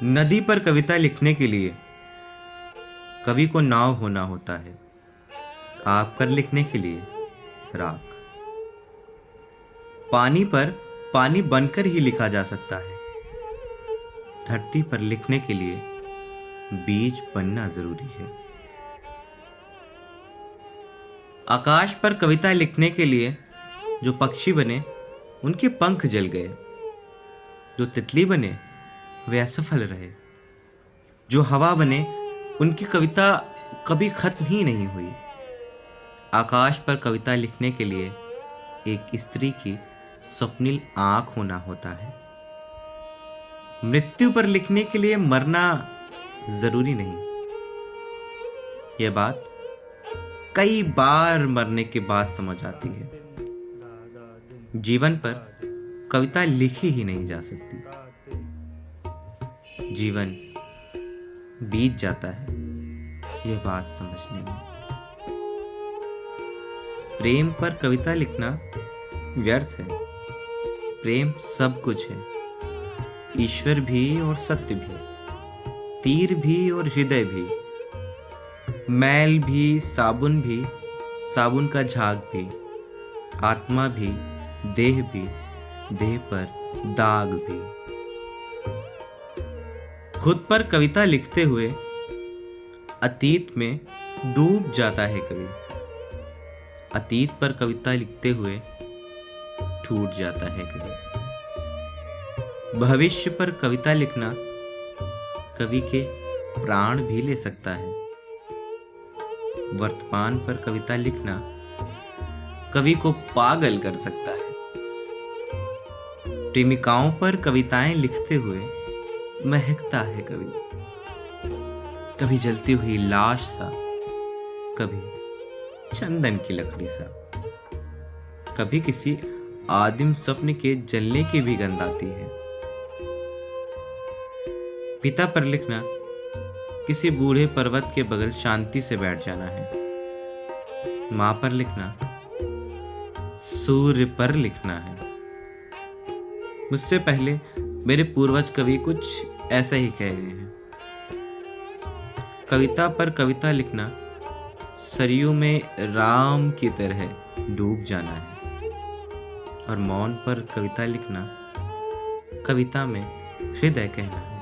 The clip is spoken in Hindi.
नदी पर कविता लिखने के लिए कवि को नाव होना होता है। आग पर लिखने के लिए राख। पानी पर पानी बनकर ही लिखा जा सकता है। धरती पर लिखने के लिए बीज बनना जरूरी है। आकाश पर कविता लिखने के लिए जो पक्षी बने उनके पंख जल गए, जो तितली बने वे असफल रहे, जो हवा बने उनकी कविता कभी खत्म ही नहीं हुई। आकाश पर कविता लिखने के लिए एक स्त्री की स्वप्निल आंख होना होता है। मृत्यु पर लिखने के लिए मरना जरूरी नहीं। यह बात कई बार मरने के बाद समझ आती है। जीवन पर कविता लिखी ही नहीं जा सकती। जीवन बीत जाता है यह बात समझने में। प्रेम पर कविता लिखना व्यर्थ है। प्रेम सब कुछ है, ईश्वर भी और सत्य भी, तीर भी और हृदय भी, मैल भी, साबुन भी, साबुन का झाग भी, आत्मा भी, देह भी, देह पर दाग भी। खुद पर कविता लिखते हुए अतीत में डूब जाता है कवि। अतीत पर कविता लिखते हुए टूट जाता है कवि। भविष्य पर कविता लिखना कवि के प्राण भी ले सकता है। वर्तमान पर कविता लिखना कवि को पागल कर सकता है। प्रेमिकाओं पर कविताएं लिखते हुए महकता है कवि, कभी जलती हुई लाश सा, कभी चंदन की लकड़ी सा, कभी किसी आदिम स्वप्न के जलने की भी गंध आती है। पिता पर लिखना किसी बूढ़े पर्वत के बगल शांति से बैठ जाना है। मां पर लिखना सूर्य पर लिखना है। मुझसे पहले मेरे पूर्वज कवि कुछ ऐसा ही कह रहे हैं। कविता पर कविता लिखना सरयू में राम की तरह डूब जाना है, और मौन पर कविता लिखना कविता में हृदय कहना है।